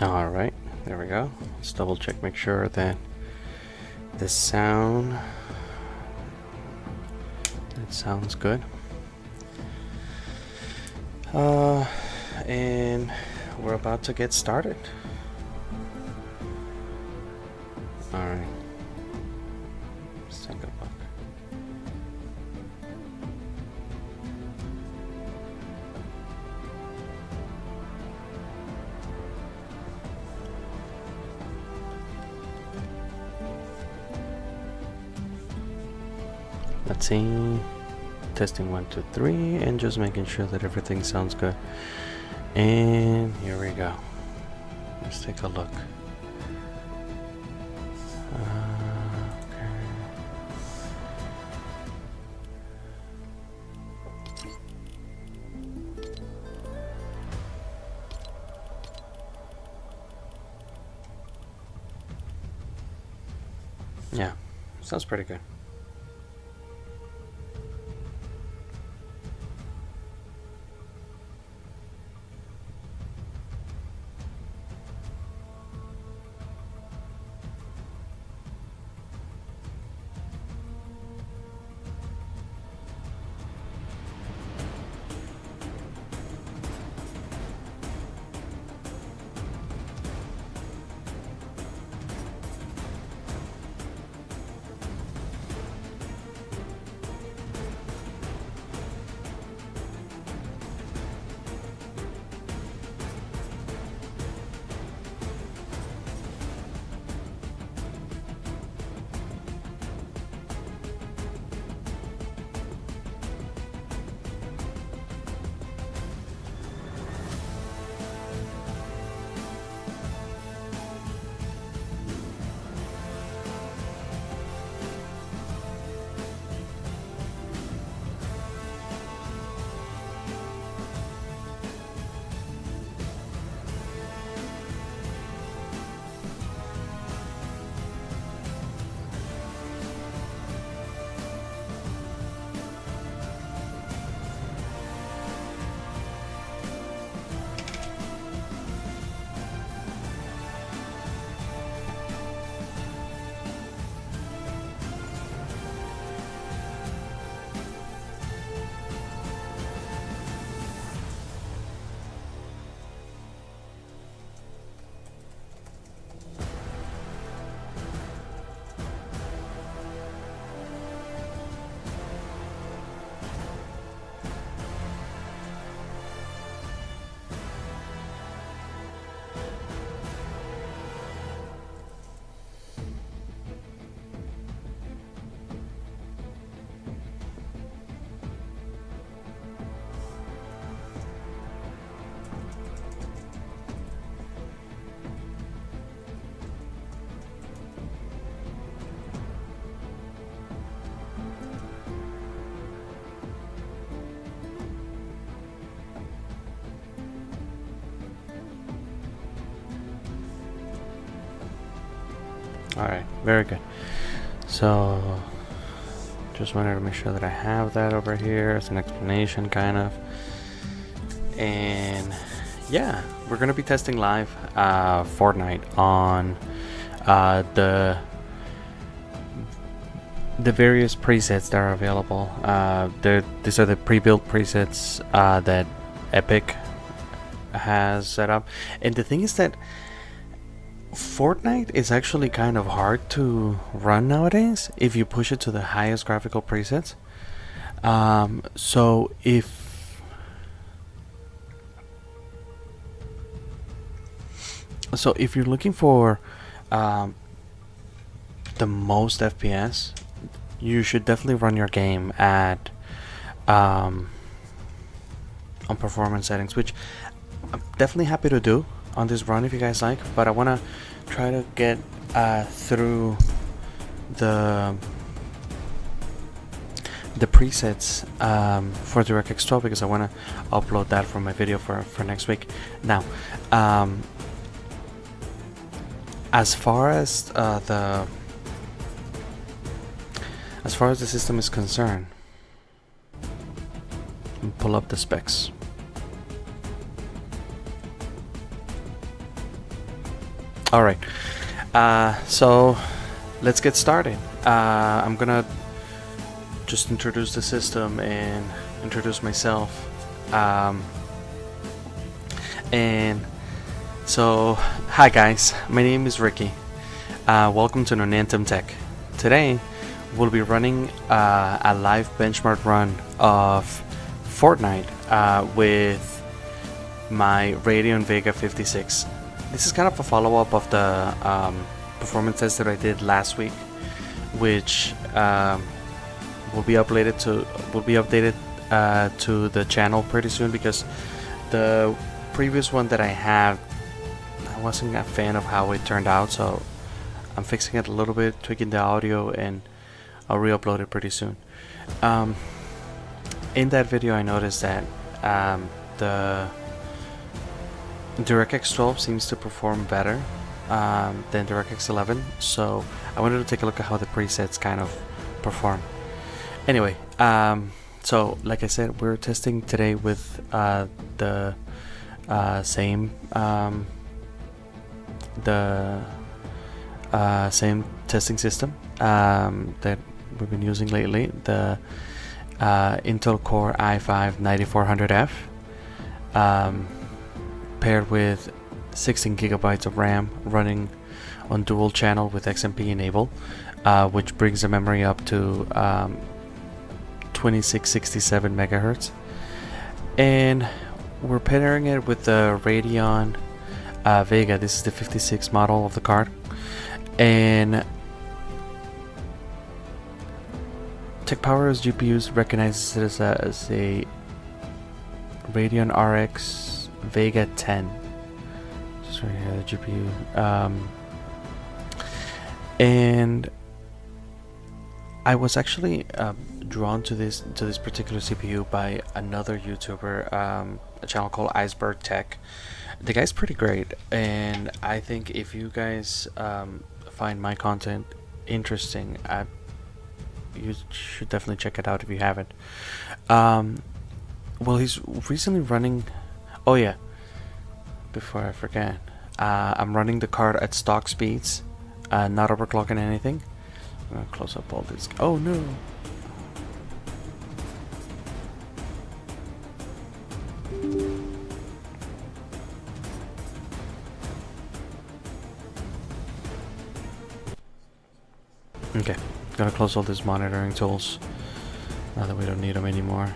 All right, there we go. Let's double check, make sure that the sound, it sounds good. And we're about to get started. All right, let's take a look. Let's see. Testing 1, 2, 3, and just making sure that everything sounds good. And here we go. Let's take a look. Okay. Yeah, sounds pretty good. Alright, very good. So, just wanted to make sure that I have that over here as an explanation, kind of. And yeah, we're going to be testing live Fortnite on the various presets that are available. These are the pre-built presets that Epic has set up. And the thing is that Fortnite is actually kind of hard to run nowadays if you push it to the highest graphical presets. So if you're looking for the most FPS, you should definitely run your game at on performance settings, which I'm definitely happy to do on this run if you guys like, but I want to try to get through the presets for DirectX 12 because I want to upload that for my video for next week. Now, as far as the system is concerned, pull up the specs. All right. So let's get started. I'm gonna just introduce the system and introduce myself. And so, hi guys, my name is Ricky. Welcome to Nonantum Tech. Today, we'll be running a live benchmark run of Fortnite with my Radeon Vega 56. This is kind of a follow-up of the performance test that I did last week, which will be updated to the channel pretty soon, because the previous one that I have, I wasn't a fan of how it turned out, so I'm fixing it a little bit, tweaking the audio, and I'll re-upload it pretty soon. In that video I noticed that the DirectX 12 seems to perform better than DirectX 11, so I wanted to take a look at how the presets kind of perform. Anyway, so like I said, we're testing today with the same testing system that we've been using lately, the Intel Core i5-9400F, paired with 16 gigabytes of RAM, running on dual channel with XMP enabled, which brings the memory up to 2667 megahertz, and we're pairing it with the Radeon Vega. This is the 56 model of the card, and Tech Power's GPUs recognizes it as a Radeon RX Vega 10. Just right here, the GPU, and I was actually drawn to this particular CPU by another YouTuber, a channel called Iceberg Tech. The guy's pretty great, and I think if you guys find my content interesting, you should definitely check it out if you haven't. Well, he's recently running. Oh yeah, before I forget, I'm running the card at stock speeds, not overclocking anything. I'm gonna close up all this. Oh no. Okay, gotta close all these monitoring tools now that we don't need them anymore.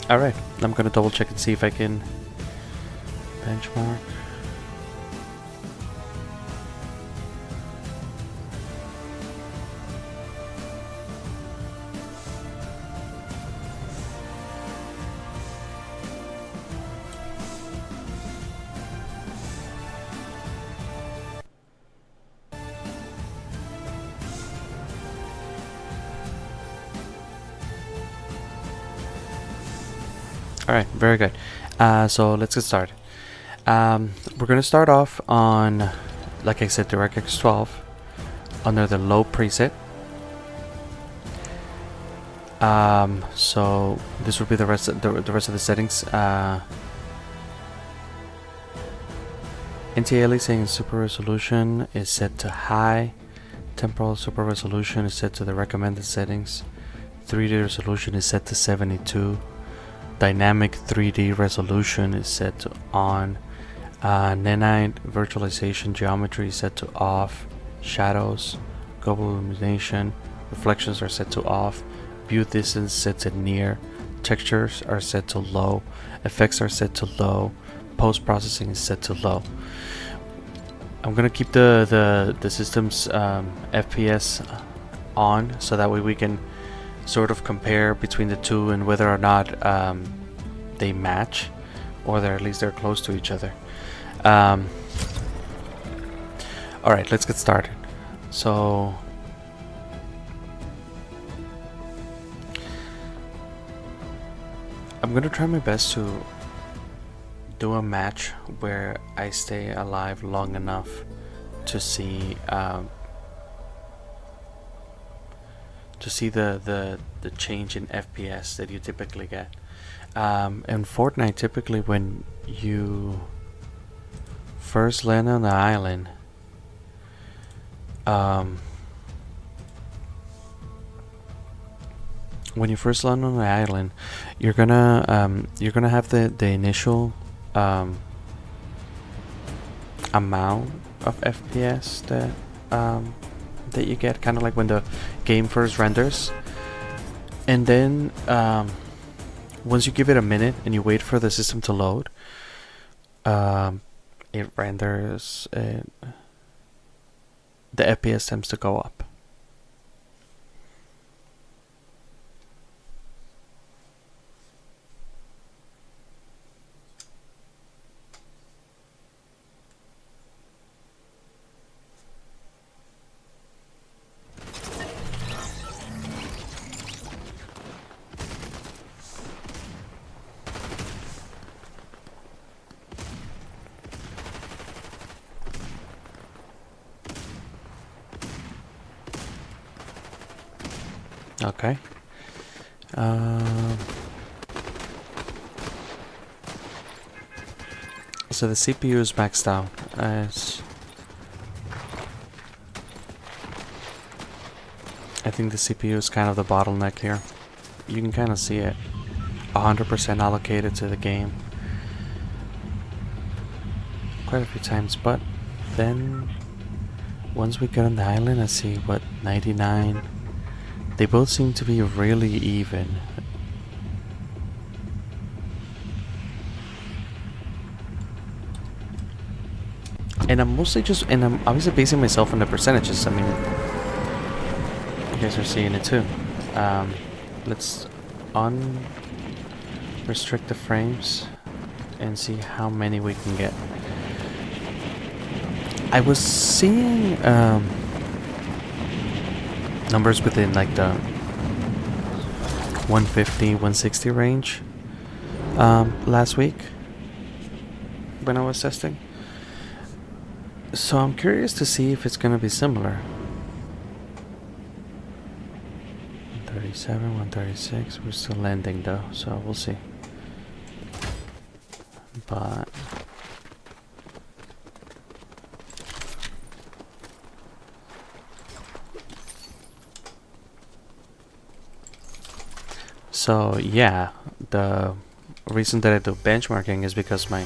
Alright, I'm gonna double check and see if I can benchmark. Alright, very good. So let's get started. We're going to start off on, like I said, DirectX 12 under the low preset. So this will be the rest of the settings. Anti-aliasing super resolution is set to high. Temporal super resolution is set to the recommended settings. 3D resolution is set to 72. Dynamic 3D resolution is set to on. Nanite virtualization geometry is set to off. Shadows, global illumination, reflections are set to off. View distance set to near. Textures are set to low. Effects are set to low. Post processing is set to low. I'm gonna keep the system's FPS on, so that way we can sort of compare between the two and whether or not they match, or at least they're close to each other. Alright, let's get started. So I'm gonna try my best to do a match where I stay alive long enough to see the change in FPS that you typically get. In Fortnite, typically when you first land on the island, when you first land on the island, you're gonna have the initial amount of FPS that you get, kind of like when the game first renders, and then once you give it a minute and you wait for the system to load, it renders it, the FPS tends to go up. Okay. So the CPU is maxed out. I think the CPU is kind of the bottleneck here. You can kind of see it 100% allocated to the game quite a few times, but then once we get on the island, I see what, 99. They both seem to be really even. And I'm mostly just, and I'm obviously basing myself on the percentages. I mean, you guys are seeing it too. Let's restrict the frames and see how many we can get. I was seeing numbers within like the 150, 160 range last week when I was testing. So I'm curious to see if it's gonna be similar. 137, 136. We're still landing though, so we'll see. But so yeah, the reason that I do benchmarking is because my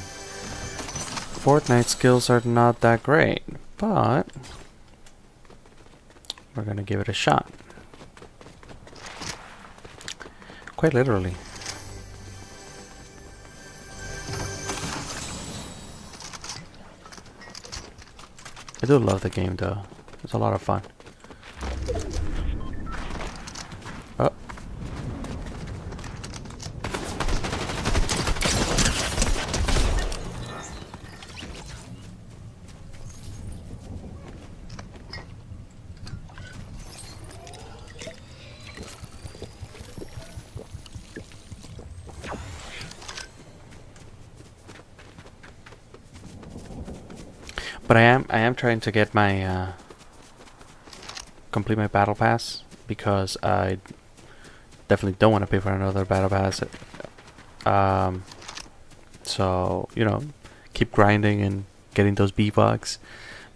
Fortnite skills are not that great, but we're gonna give it a shot. Quite literally. I do love the game though. It's a lot of fun. Oh. But I am trying to get my complete my battle pass, because I definitely don't want to pay for another battle pass. So you know, keep grinding and getting those V-Bucks,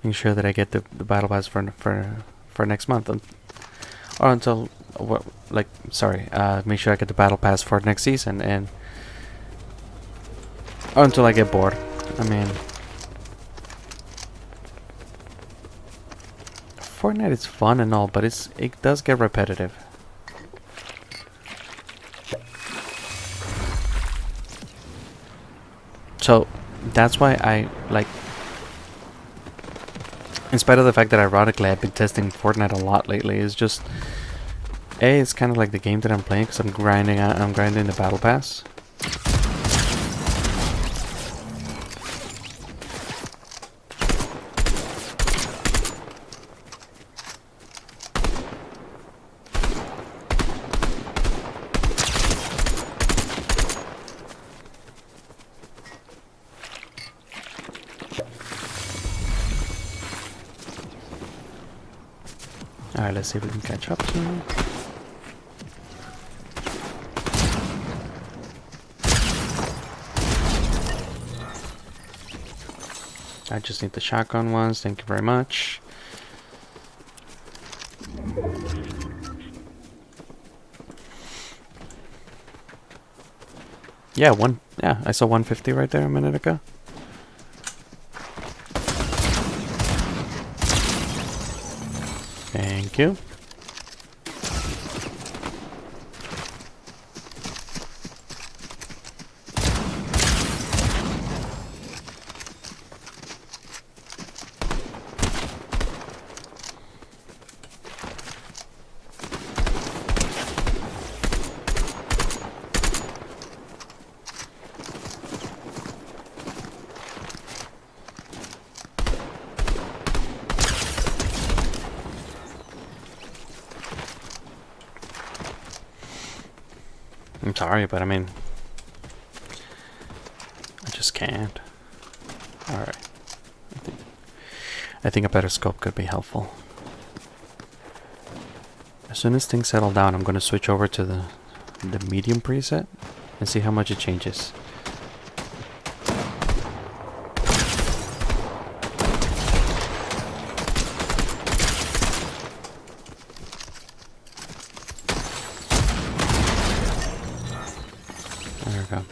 making sure that I get the battle pass for next month, or until what, like, sorry, make sure I get the battle pass for next season, and or until I get bored. I mean, Fortnite is fun and all, but it does get repetitive. So that's why I like, in spite of the fact that ironically I've been testing Fortnite a lot lately, is just it's kind of like the game that I'm playing, because I'm grinding the battle pass. Alright, let's see if we can catch up to him. I just need the shotgun ones, thank you very much. Yeah, I saw 150 right there a minute ago. Thank you. I'm sorry, but I mean, I just can't. Alright. I think a better scope could be helpful. As soon as things settle down, I'm going to switch over to the medium preset and see how much it changes. There we go.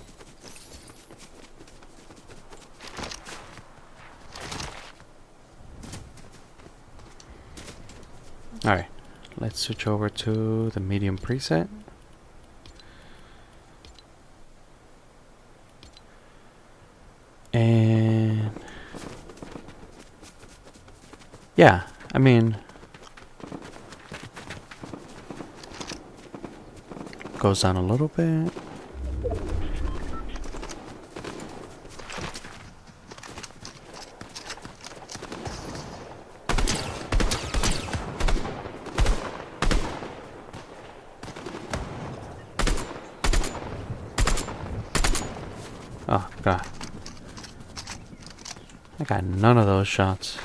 Alright, let's switch over to the medium preset. And yeah, I mean, goes down a little bit. Oh god, I got none of those shots.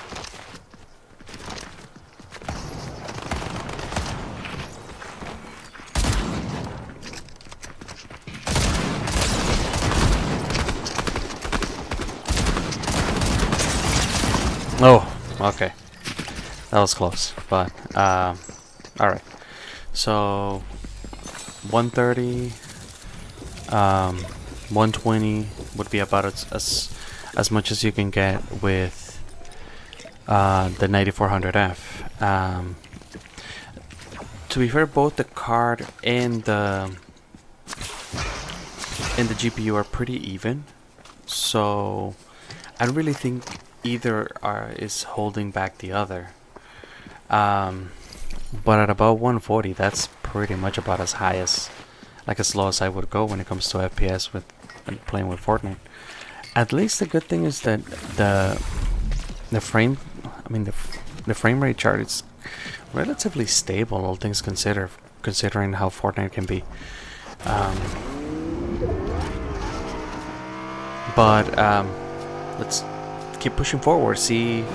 Oh, okay. That was close, but alright. So 130, 120 would be about as much as you can get with the 9400F. To be fair, both the card and the GPU are pretty even, so I don't really think either is holding back the other. But at about 140, that's pretty much about as high as, like, as low as I would go when it comes to FPS with playing with Fortnite. At least the good thing is that the frame, I mean the frame rate chart is relatively stable, all things considered, considering how Fortnite can be. But let's keep pushing forward, see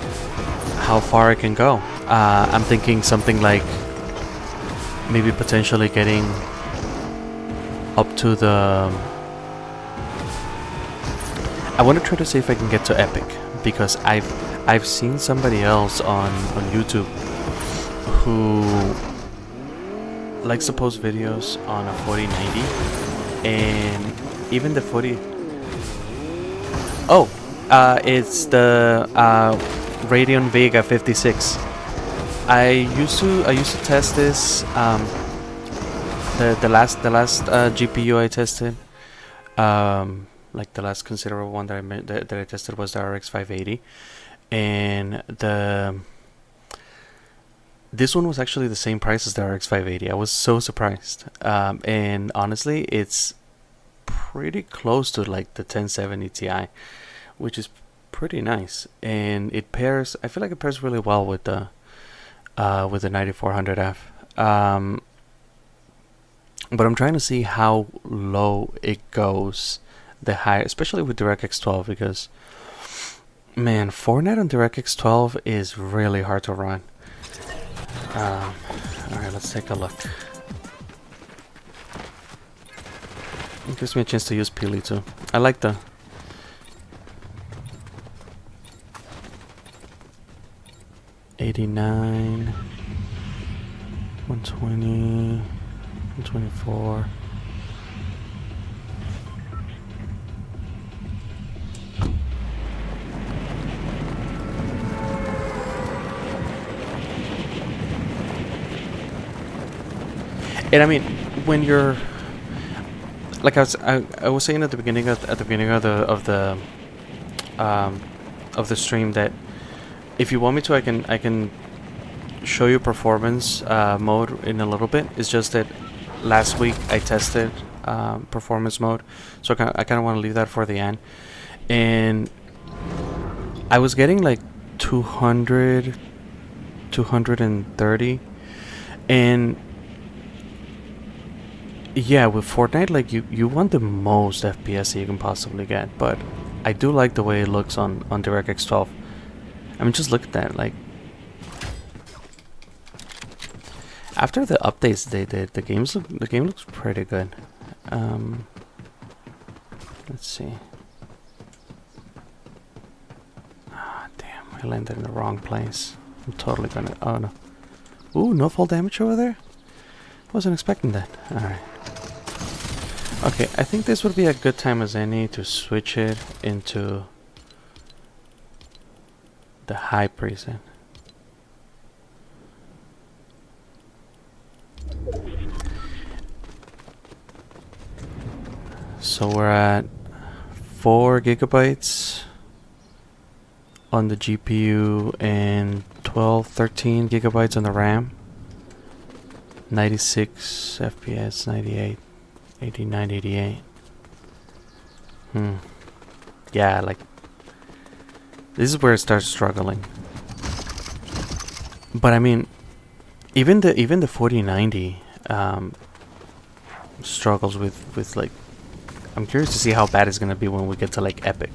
how far it can go. I'm thinking something like maybe potentially getting up to the... I want to try to see if I can get to Epic, because I've seen somebody else on YouTube who likes to post videos on a 4090, and even the 40... Oh, it's the Radeon Vega 56. I used to test this. The last GPU I tested, like the last considerable one that I tested was the RX 580, and this one was actually the same price as the RX 580. I was so surprised, and honestly, it's pretty close to like the 1070 Ti, which is pretty nice, and it pairs. I feel like it pairs really well with the 9400F. But I'm trying to see how low it goes, the high, especially with DirectX 12, because man, Fortnite on DirectX 12 is really hard to run. Alright, let's take a look. It gives me a chance to use Peely too. I like the... $89, 120, 124. And I mean, when you're like I was saying at the beginning of the stream that if you want me to, I can show you performance mode in a little bit. It's just that last week I tested performance mode, so I kind of want to leave that for the end. And I was getting like 200, 230, and yeah, with Fortnite, like you want the most FPS that you can possibly get, but I do like the way it looks on DirectX 12. I mean, just look at that. Like after the updates they did, the game looks pretty good. Let's see. Ah, damn! I landed in the wrong place. I'm totally gonna. Oh no! Ooh, no fall damage over there. Wasn't expecting that. All right. Okay, I think this would be a good time as any to switch it into the high preset. So we're at 4 gigabytes on the GPU and 13 gigabytes on the RAM. 96 FPS, 98. 89, 88. Yeah, like this is where it starts struggling. But I mean, even the 4090 struggles with like. I'm curious to see how bad it's gonna be when we get to like Epic.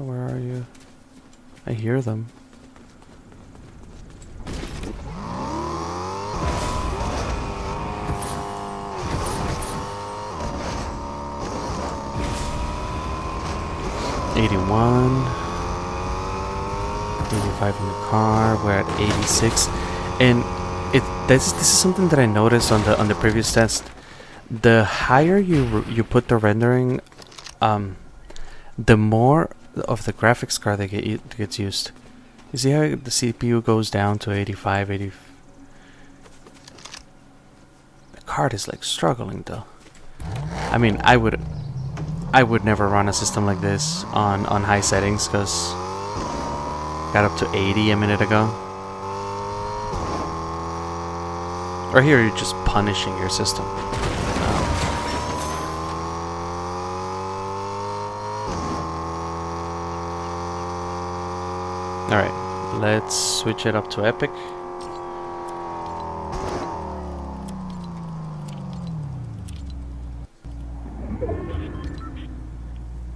Where are you? I hear them. $81, 85 in the car. We're at 86, and this is something that I noticed on the previous test. The higher you put the rendering, the more of the graphics card that gets used. You see how the CPU goes down to 85, 80. The card is like struggling though. I mean, I would never run a system like this on high settings because got up to 80 a minute ago. Or here you're just punishing your system. Alright, let's switch it up to Epic.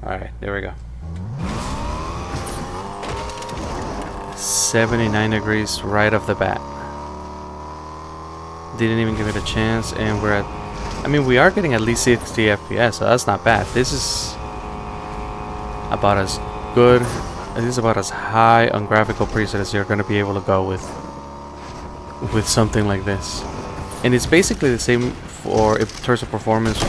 Alright, there we go. 79 degrees right off the bat. Didn't even give it a chance, and we're at... I mean, we are getting at least 60 FPS, so that's not bad. This is about as good... This is about as high on graphical preset as you're going to be able to go with something like this. And it's basically the same in terms of performance.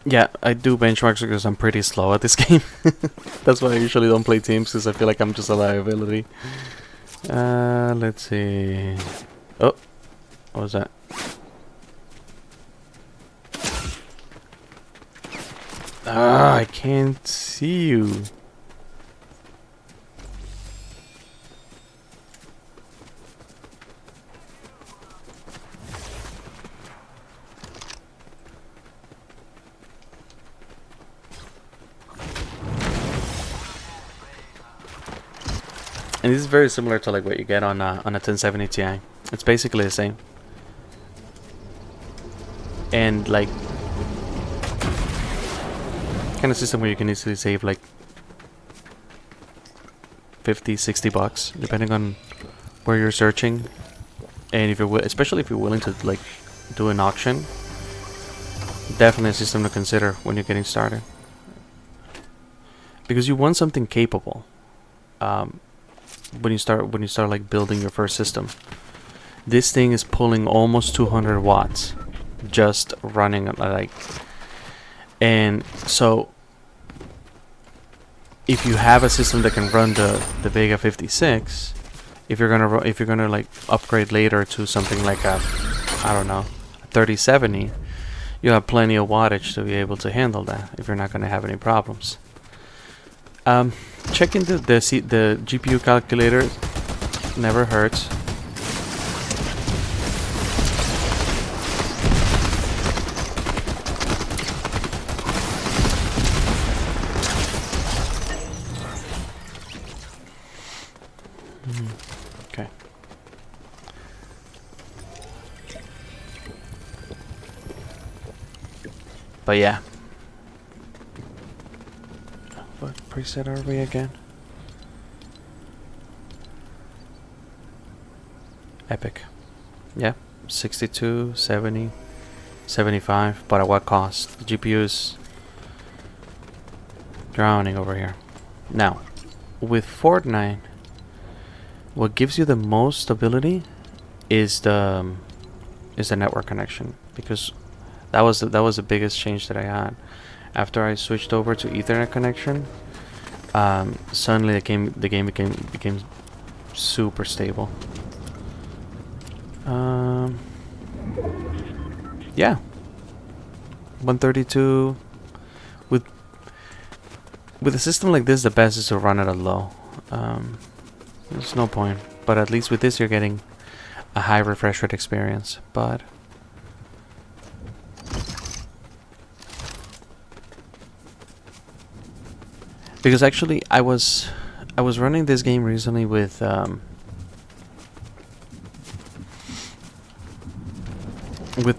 Yeah, I do benchmarks because I'm pretty slow at this game. That's why I usually don't play teams, because I feel like I'm just a liability. Let's see. Oh, what was that? Ah, I can't see you. And this is very similar to like what you get on a 1070 Ti. It's basically the same. And like kind of system where you can easily save like 50-60 bucks depending on where you're searching, and if you're especially if you're willing to like do an auction, definitely a system to consider when you're getting started, because you want something capable when you start like building your first system. This thing is pulling almost 200 watts just running like, and so if you have a system that can run the Vega 56, if you're gonna like upgrade later to something like a, I don't know, a 3070, you have plenty of wattage to be able to handle that if you're not gonna have any problems. Checking the GPU calculator never hurts. Okay. But yeah. What preset are we again? Epic. Yeah. 62, 70, 75. But at what cost? The GPU is drowning over here. Now, with Fortnite, what gives you the most stability is the network connection, because that was the biggest change that I had after I switched over to Ethernet connection. Suddenly the game became super stable. Yeah, 132 with a system like this, the best is to run it at low. There's no point, but at least with this you're getting a high refresh rate experience. But because actually I was running this game recently with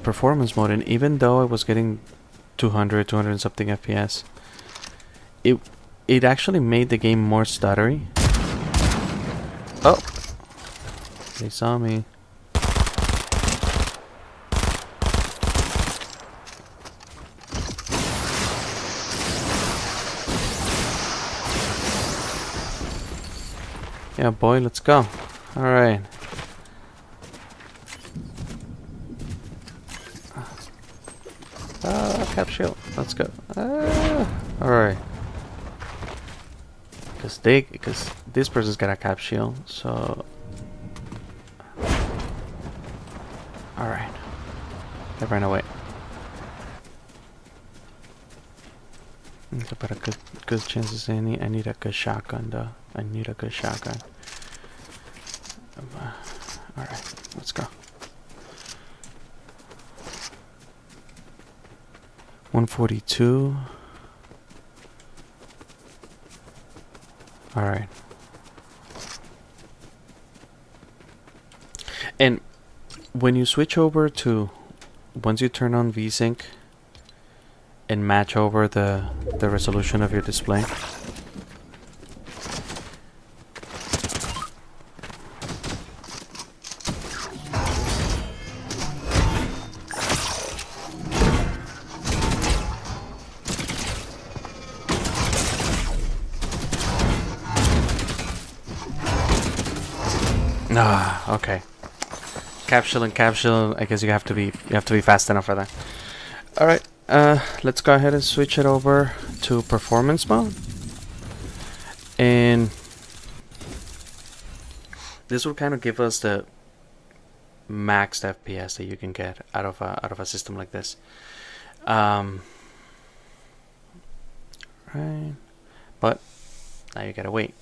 performance mode, and even though I was getting 200 and something FPS, it actually made the game more stuttery. Oh, they saw me. Yeah, boy, let's go. All right. Cap shield. Let's go. All right. Because this person's got a cap shield, so. All right. They ran away. But a good chances. I need a good shotgun, though. I need a good shotgun. All right, let's go. 142. All right. And when you switch over to, once you turn on VSync and match over the resolution of your display, okay. Capsule. I guess you have to be fast enough for that. All right. Let's go ahead and switch it over to performance mode, and this will kind of give us the maxed FPS that you can get out of a system like this. Right. But now you gotta wait,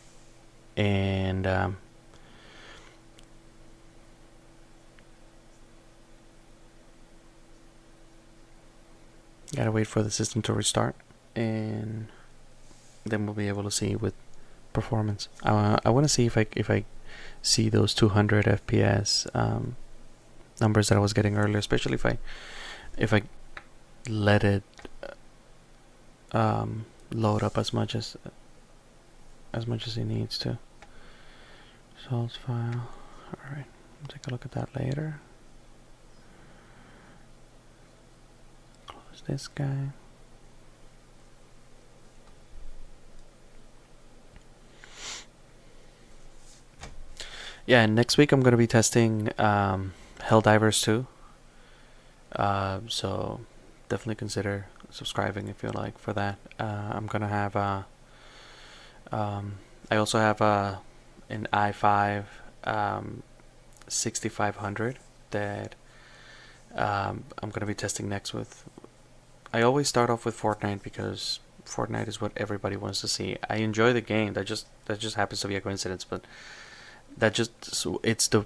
and gotta wait for the system to restart, and then we'll be able to see with performance. I want to see if I see those 200 FPS numbers that I was getting earlier, especially if I let it load up as much as it needs to. Results file. All right, we'll take a look at that later. Close this guy. Yeah, and next week I'm going to be testing Helldivers 2. So definitely consider subscribing if you like for that. I'm going to have I also have an i5 6500 that I'm going to be testing next with. I always start off with Fortnite because Fortnite is what everybody wants to see. I enjoy the game. That just happens to be a coincidence, but it's the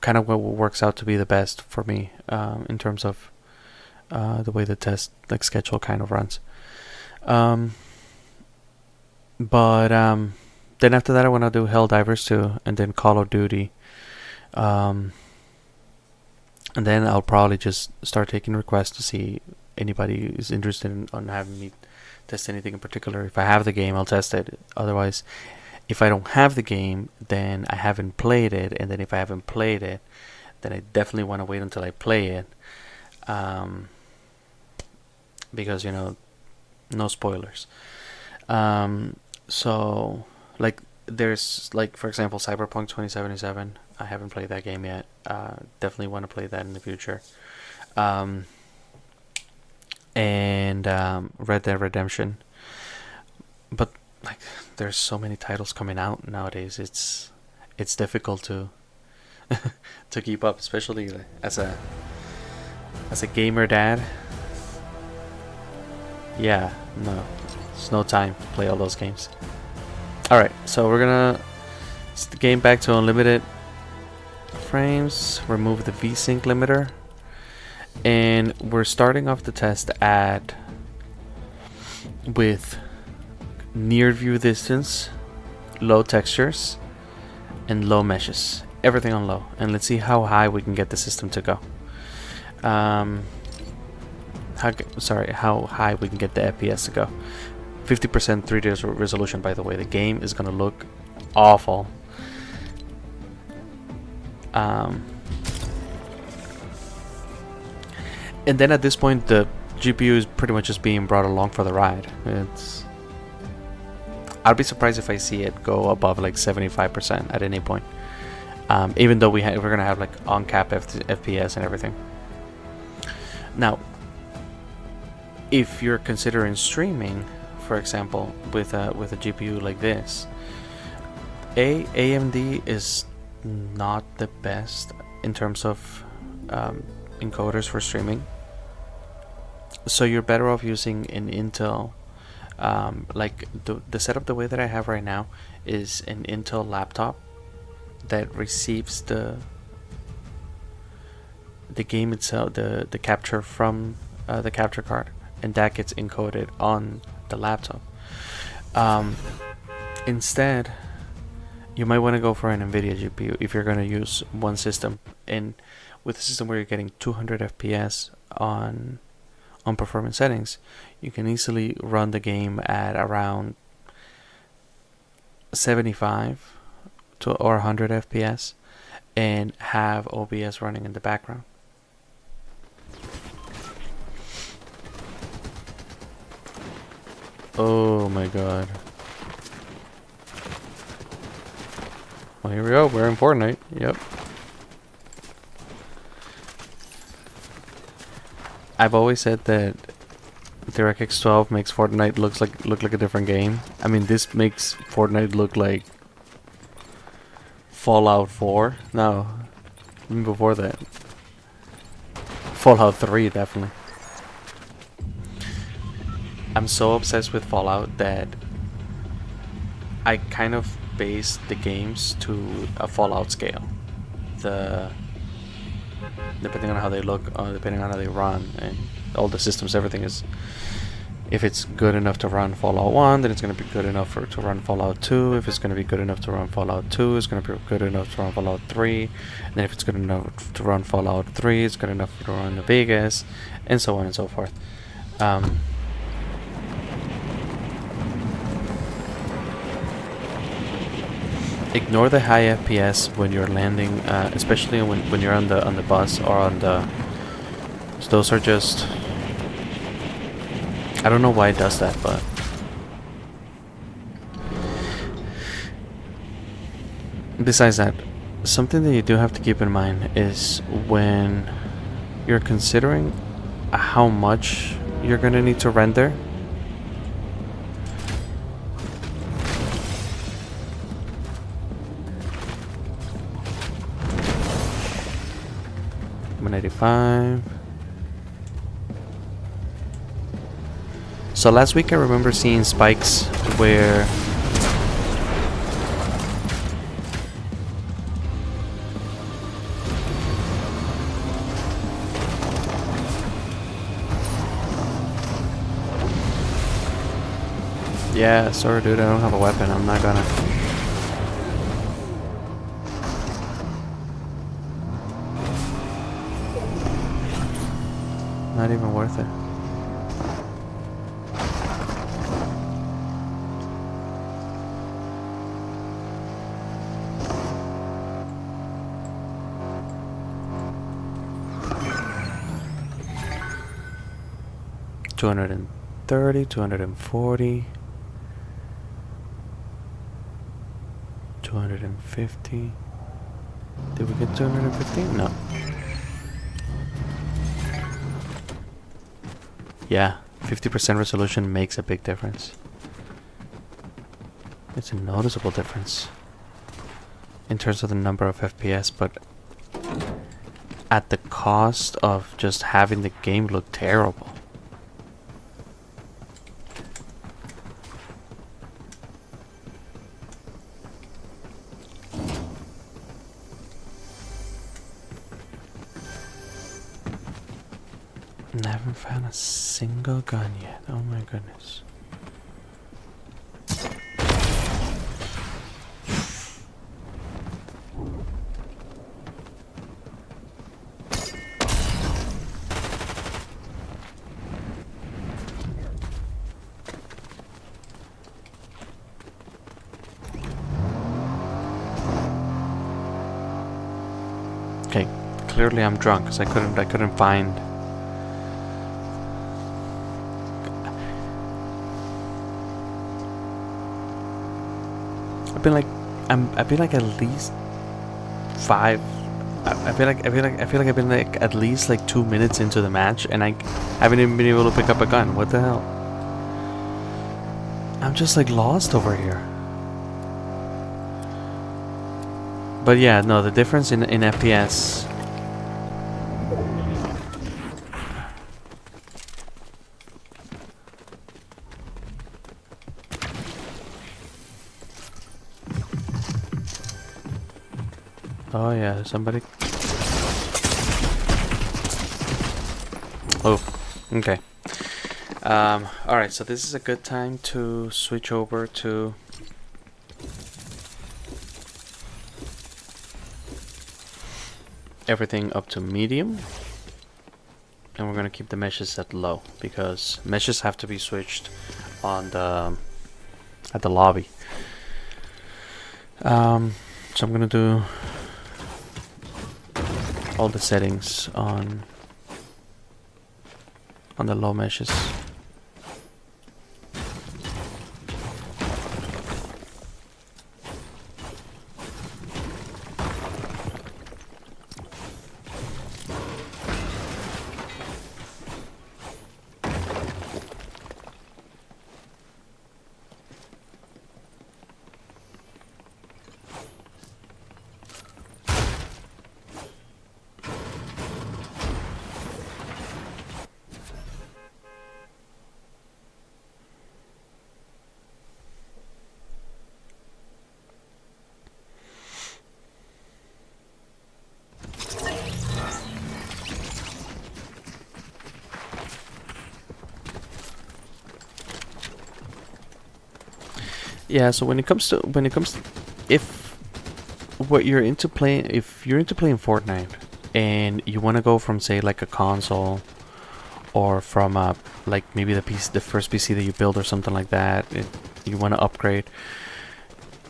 kind of what works out to be the best for me in terms of the way the test schedule kind of runs. But then after that I want to do Helldivers 2 and then Call of Duty. And then I'll probably just start taking requests to see anybody is interested on having me test anything in particular. If I have the game, I'll test it. Otherwise, if I don't have the game, then I haven't played it. And then if I haven't played it, then I definitely want to wait until I play it. Because, no spoilers. So, there's, for example, Cyberpunk 2077. I haven't played that game yet. Definitely want to play that in the future. And Red Dead Redemption. But, there's so many titles coming out nowadays. It's difficult to to keep up, especially as a gamer dad. Yeah, no, it's no time to play all those games. Alright, so we're gonna set the game back to unlimited frames, remove the VSync limiter, and we're starting off the test with near view distance, low textures, and low meshes. Everything on low, and let's see how high we can get the system to go. How high we can get the FPS to go. 50% 3D resolution, by the way. The game is gonna look awful. And then at this point, the GPU is pretty much just being brought along for the ride. I'd be surprised if I see it go above 75% at any point. Even though we're gonna have on-cap FPS and everything. Now, if you're considering streaming, for example, with a GPU like this, AMD is not the best in terms of encoders for streaming. So you're better off using an Intel. The setup, the way that I have right now, is an Intel laptop that receives the game itself, the capture from the capture card, and that gets encoded on the laptop. Instead, you might want to go for an NVIDIA GPU if you're going to use one system, and with a system where you're getting 200 FPS on performance settings, you can easily run the game at around 75 or 100 FPS and have OBS running in the background. Oh my god. Well, here we go. We're in Fortnite. Yep. I've always said that DirectX 12 makes Fortnite look like a different game. I mean, this makes Fortnite look like Fallout 4. No, even before that. Fallout 3, definitely. I'm so obsessed with Fallout that I kind of base the games to a Fallout scale. Depending on how they look, depending on how they run, and all the systems, everything is If it's good enough to run Fallout 1, then it's going to be good enough to run Fallout 2. If it's going to be good enough to run Fallout 2, it's going to be good enough to run Fallout 3. And then if it's good enough to run Fallout 3, it's good enough to run the Vegas, and so on and so forth. Ignore the high FPS when you're landing, especially when you're on the bus or on the. So those are just. I don't know why it does that, but besides that, something that you do have to keep in mind is when you're considering how much you're gonna need to render. $185. So last week I remember seeing spikes where yeah, sorry dude, I don't have a weapon. I'm not gonna. Not even worth it. $230, $240, $250. Did we get 250? No. Yeah, 50% resolution makes a big difference. It's a noticeable difference in terms of the number of FPS, but at the cost of just having the game look terrible. I haven't found a single gun yet. Oh my goodness. Okay, clearly I'm drunk because I couldn't find. I've been like at least 5. I feel like I've been like at least like 2 minutes into the match, and I haven't even been able to pick up a gun. What the hell? I'm just like lost over here. But yeah, no, the difference in FPS. Oh yeah, somebody. Oh, okay. Alright, so this is a good time to switch over to everything up to medium. And we're gonna keep the meshes at low because meshes have to be switched on the at the lobby. So I'm gonna do all the settings on the low meshes. Yeah, so when it comes to if what you're into playing if you're into playing Fortnite and you want to go from say like a console or from like maybe the first PC that you build or something like that, you want to upgrade.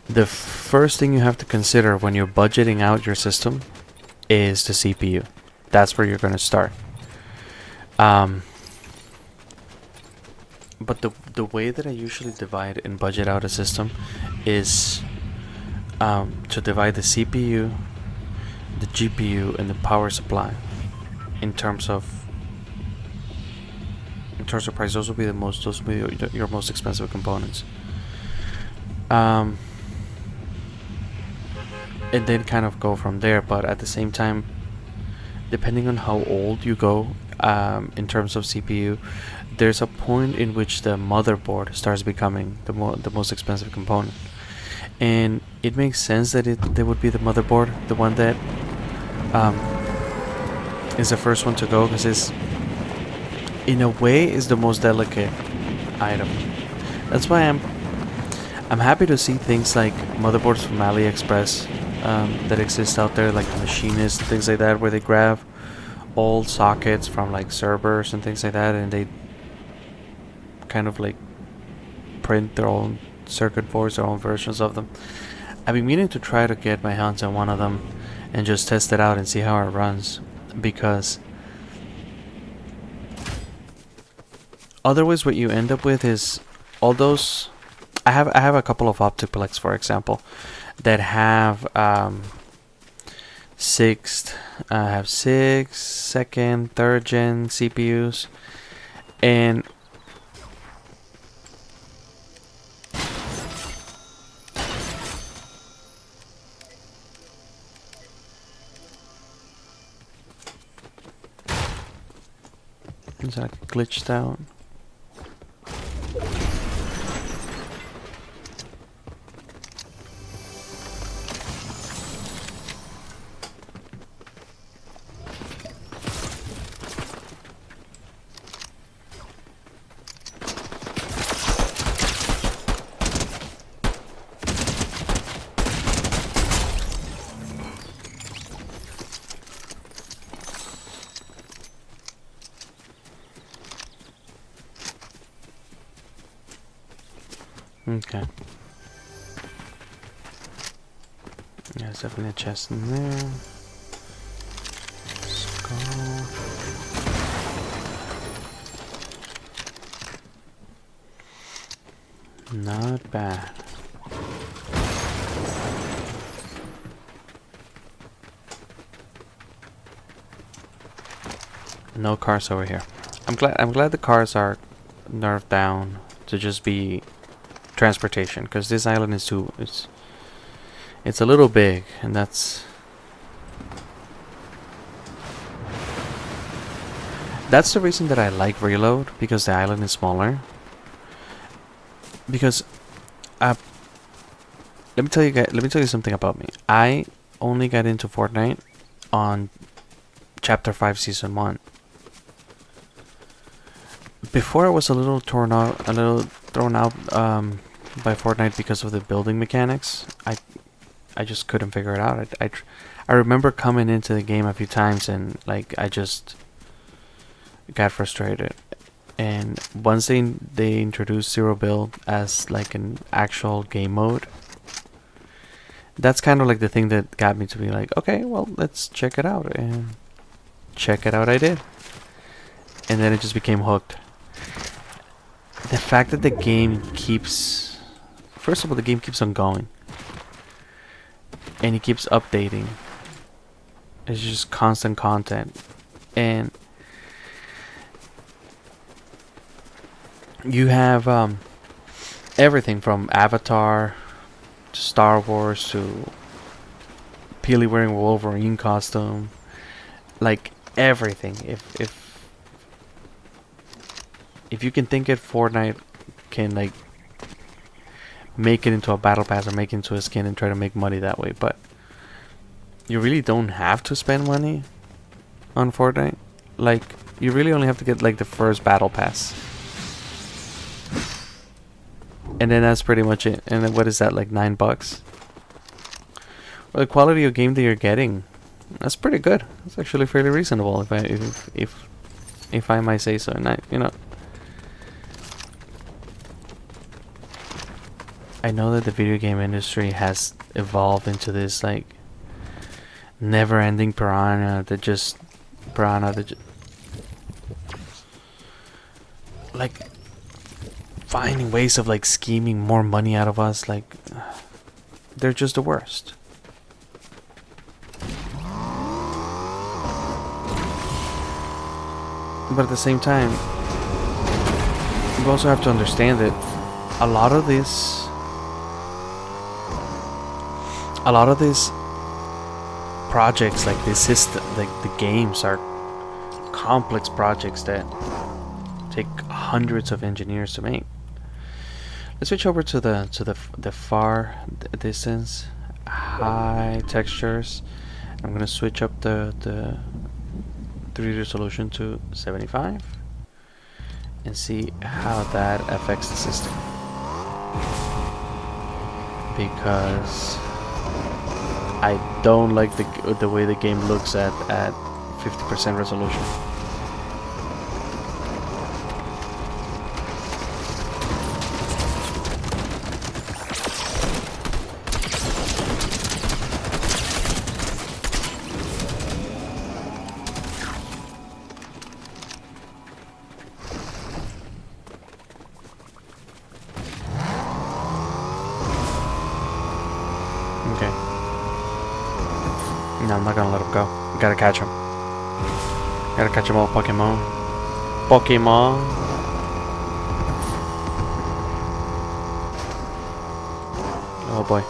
The first thing you have to consider when you're budgeting out your system is the CPU. That's where you're going to start. But the way that I usually divide and budget out a system is to divide the CPU, the GPU, and the power supply in terms of price. Those will be your most expensive components. And then kind of go from there. But at the same time, depending on how old you go, in terms of CPU, there's a point in which the motherboard starts becoming the most expensive component, and it makes sense that there would be the motherboard, the one that is the first one to go, because it's in a way is the most delicate item. That's why I'm happy to see things like motherboards from AliExpress that exist out there, like the Machinist, things like that, where they grab old sockets from like servers and things like that, and they kind of like print their own circuit boards, their own versions of them. I've been meaning to try to get my hands on one of them and just test it out and see how it runs, because otherwise what you end up with is all those. I have a couple of Optiplex, for example, that have sixth, second, third gen CPUs, and is that glitched out? Okay. Yeah, there's definitely a chest in there. Let's go. Not bad. No cars over here. I'm glad the cars are nerfed down to just be transportation, because this island is too it's a little big, and that's the reason that I like Reload, because the island is smaller. Because let me tell you something about me. I only got into Fortnite on Chapter 5 Season 1. Before, I was a little thrown out by Fortnite because of the building mechanics. I just couldn't figure it out. I remember coming into the game a few times and like I just got frustrated. And once they introduced Zero Build as like an actual game mode, that's kind of like the thing that got me to be like, okay, well, let's check it out. And check it out I did. And then it just became hooked. The fact that the game keeps... First of all, the game keeps on going. And it keeps updating. It's just constant content. And you have everything from Avatar to Star Wars to Peely wearing a Wolverine costume. Like everything. If you can think it, Fortnite can like make it into a battle pass or make it into a skin and try to make money that way, but you really don't have to spend money on Fortnite. Like, you really only have to get like the first battle pass. And then that's pretty much it. And then what is that, like $9? Well, the quality of game that you're getting, that's pretty good. It's actually fairly reasonable, if I might say so. And I know that the video game industry has evolved into this like never-ending piranha that just like finding ways of like scheming more money out of us. Like they're just the worst. But at the same time, you also have to understand that a lot of these projects, like this system, like the games, are complex projects that take hundreds of engineers to make. Let's switch over to the far distance, high textures. I'm gonna switch up the 3D resolution to 75 and see how that affects the system, because I don't like the way the game looks at 50% resolution. Okay. No, I'm not gonna let him go. Gotta catch him. Gotta catch him all, Pokemon. Pokemon. Oh boy.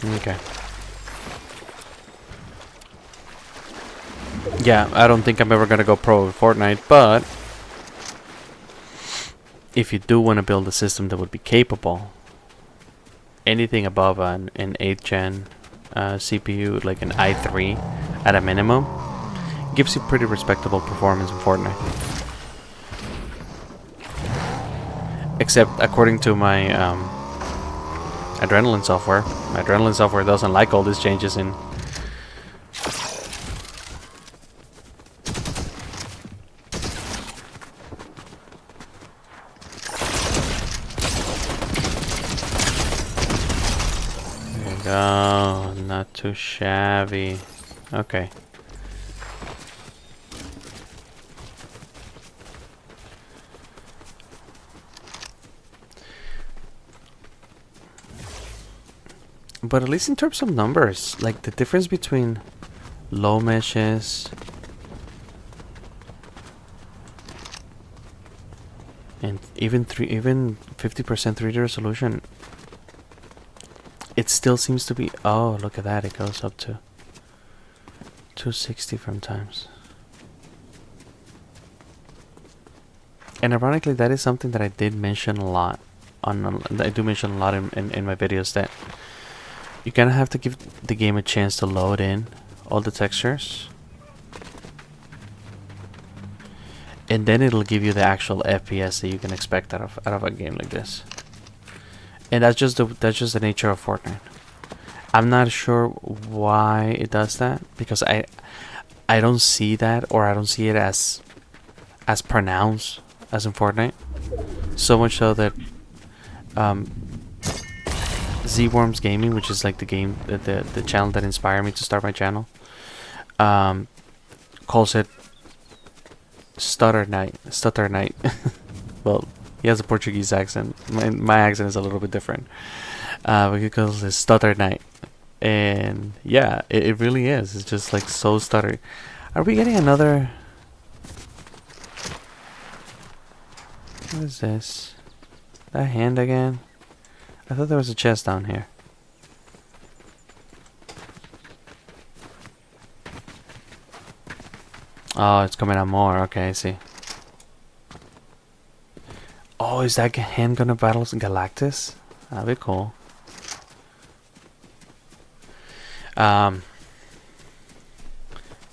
Okay. Yeah, I don't think I'm ever gonna go pro with Fortnite, but if you do want to build a system that would be capable, anything above an 8th gen CPU, like an i3 at a minimum, gives you pretty respectable performance in Fortnite. Except according to my Adrenaline software. My Adrenaline software doesn't like all these changes in. There you go. Not too shabby. Okay. But at least in terms of numbers, like the difference between low meshes and even 50% 3D resolution, it still seems to be. Oh, look at that! It goes up to 260 from times. And ironically, that is something that I did mention a lot I do mention a lot in my videos, that you kind of have to give the game a chance to load in all the textures, and then it'll give you the actual FPS that you can expect out of a game like this. And that's just the nature of Fortnite. I'm not sure why it does that, because I don't see that, or I don't see it as pronounced as in Fortnite. So much so that Z-Worms Gaming, which is like the game the channel that inspired me to start my channel, calls it Stutter Night. Well, he has a Portuguese accent. My accent is a little bit different. But he calls it Stutter Night, and yeah, it really is. It's just like so stuttery. Are we getting another? What is this? That hand again? I thought there was a chest down here. Oh, it's coming out more. Okay, I see. Oh, is that hand gonna battle Galactus? That'd be cool.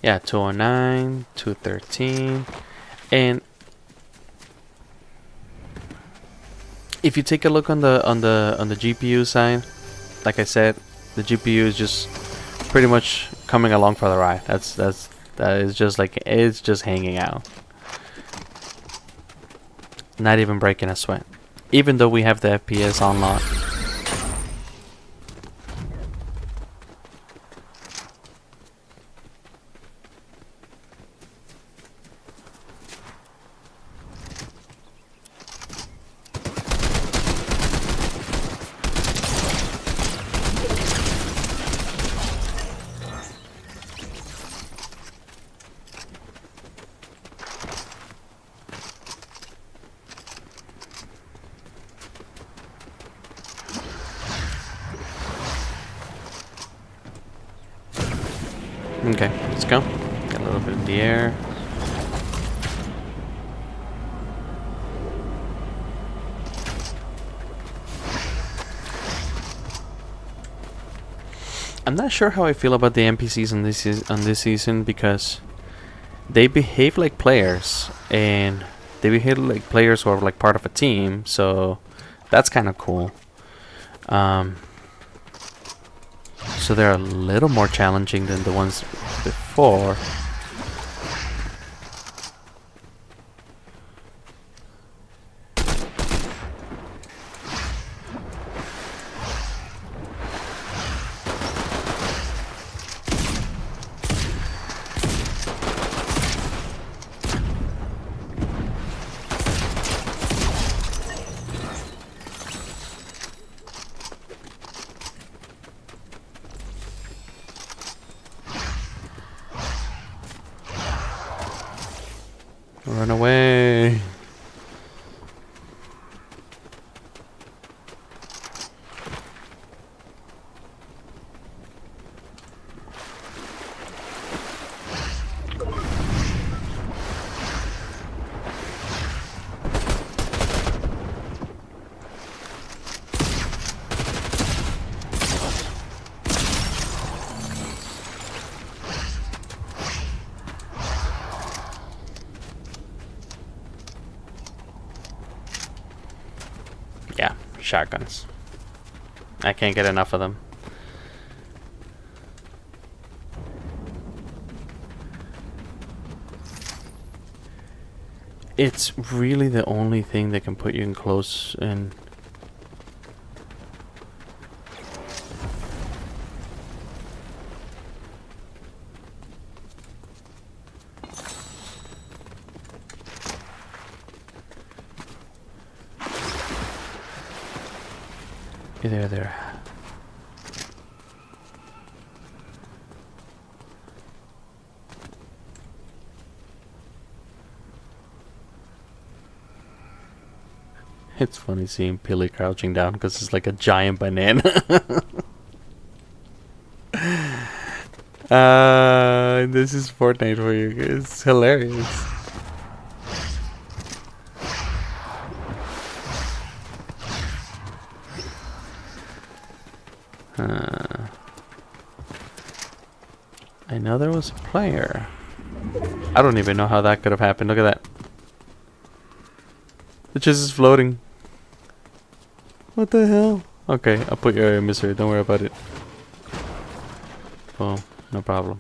Yeah, 209, 213, and if you take a look on the GPU side, like I said, the GPU is just pretty much coming along for the ride. That is just like, it's just hanging out, not even breaking a sweat, even though we have the FPS on lock. Okay, let's go. Get a little bit in the air. I'm not sure how I feel about the NPCs on this season, because they behave like players, and they behave like players who are like part of a team. So that's kind of cool. So they're a little more challenging than the ones before. Run away. Yeah, shotguns. I can't get enough of them. It's really the only thing that can put you in close and there. It's funny seeing Pilly crouching down because it's like a giant banana. This is Fortnite for you. It's hilarious. I know there was a player. I don't even know how that could have happened. Look at that. The chest is floating. What the hell? Okay, I'll put your misery. Don't worry about it. Boom. No problem.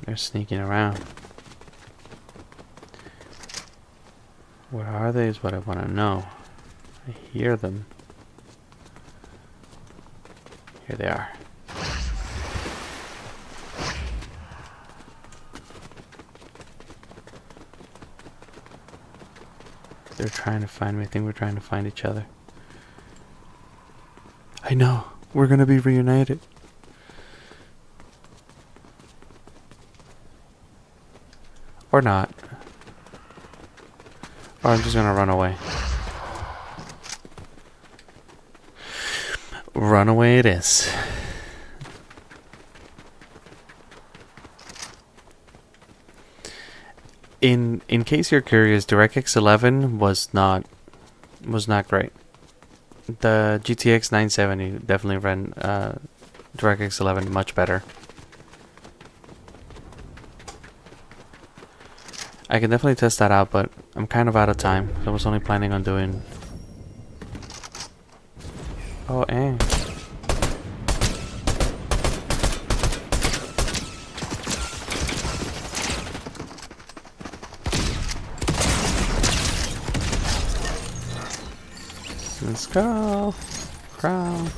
They're sneaking around. Where are they is what I want to know. I hear them. Here they are. They're trying to find me. I think we're trying to find each other. I know. We're gonna be reunited. Or not. Or I'm just gonna run away. Run away it is. In case you're curious, DirectX 11 was not great. The GTX 970 definitely ran DirectX 11 much better. I can definitely test that out, but I'm kind of out of time. I was only planning on doing... Oh, eh. Let's go. Crown.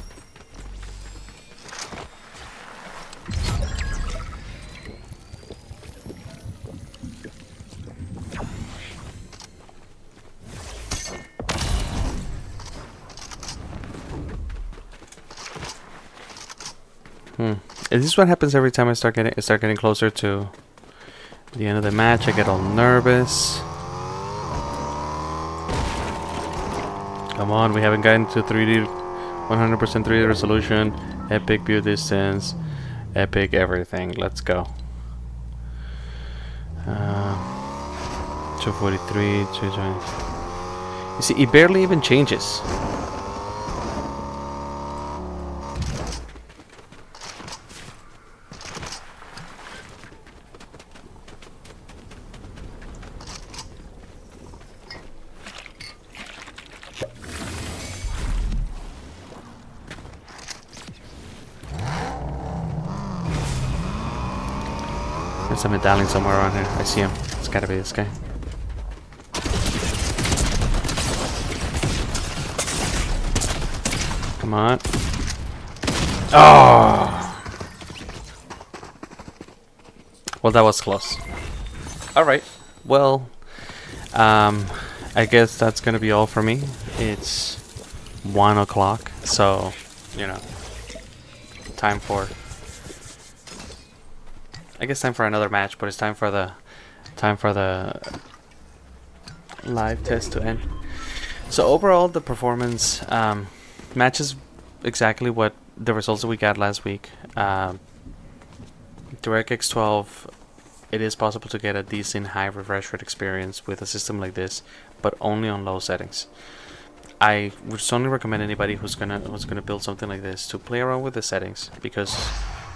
Is this what happens every time I start getting closer to the end of the match? I get all nervous. Come on, we haven't gotten to 3D, 100% 3D resolution, epic view distance, epic everything. Let's go. 243, 220. You see, it barely even changes. There's a medallion somewhere around here. I see him. It's gotta be this guy. Come on. Oh! Well, that was close. Alright. Well, I guess that's gonna be all for me. It's 1 o'clock, so, you know, time for... I guess time for another match, but it's time for the live test to end. So overall, the performance matches exactly what the results that we got last week. DirectX 12, it is possible to get a decent high refresh rate experience with a system like this, but only on low settings. I would strongly recommend anybody who's gonna build something like this to play around with the settings, because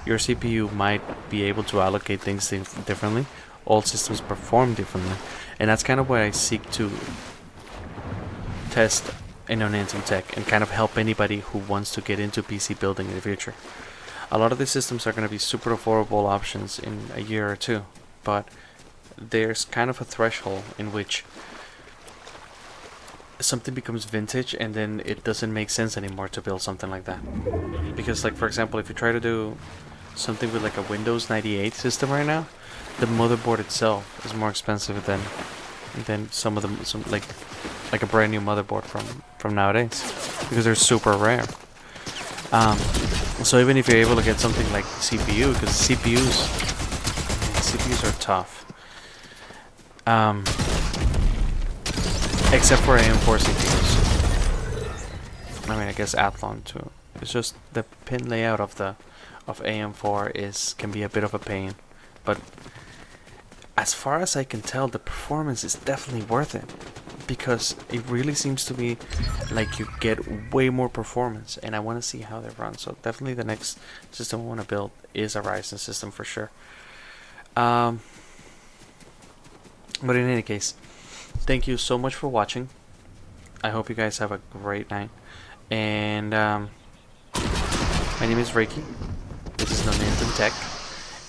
your CPU might be able to allocate things differently. All systems perform differently, and that's kind of what I seek to test in Enhancing Tech and kind of help anybody who wants to get into PC building in the future. A lot of these systems are going to be super affordable options in a year or two, but there's kind of a threshold in which something becomes vintage and then it doesn't make sense anymore to build something like that. Because, like, for example, if you try to do something with like a Windows 98 system right now, the motherboard itself is more expensive than some like a brand new motherboard from nowadays, because they're super rare. So even if you're able to get something like CPU, because CPUs are tough. Except for AM4 CPUs. I mean, I guess Athlon too. It's just the pin layout of AM4 can be a bit of a pain, but as far as I can tell, the performance is definitely worth it, because it really seems to be like you get way more performance, and I want to see how they run. So definitely the next system I want to build is a Ryzen system for sure. But in any case, thank you so much for watching. I hope you guys have a great night, and my name is Reiki. This is Enhancing Tech,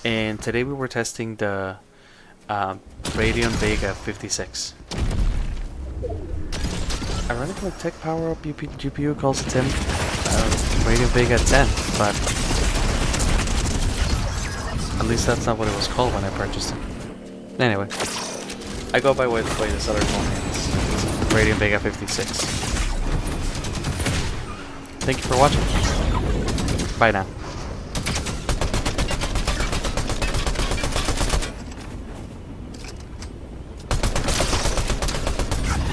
and today we were testing the Radeon Vega 56. Ironically, Tech Power Up GPU calls it Radeon Vega 10, but at least that's not what it was called when I purchased it. Anyway, I go by way this other phone name. It's Radeon Vega 56. Thank you for watching. Bye now.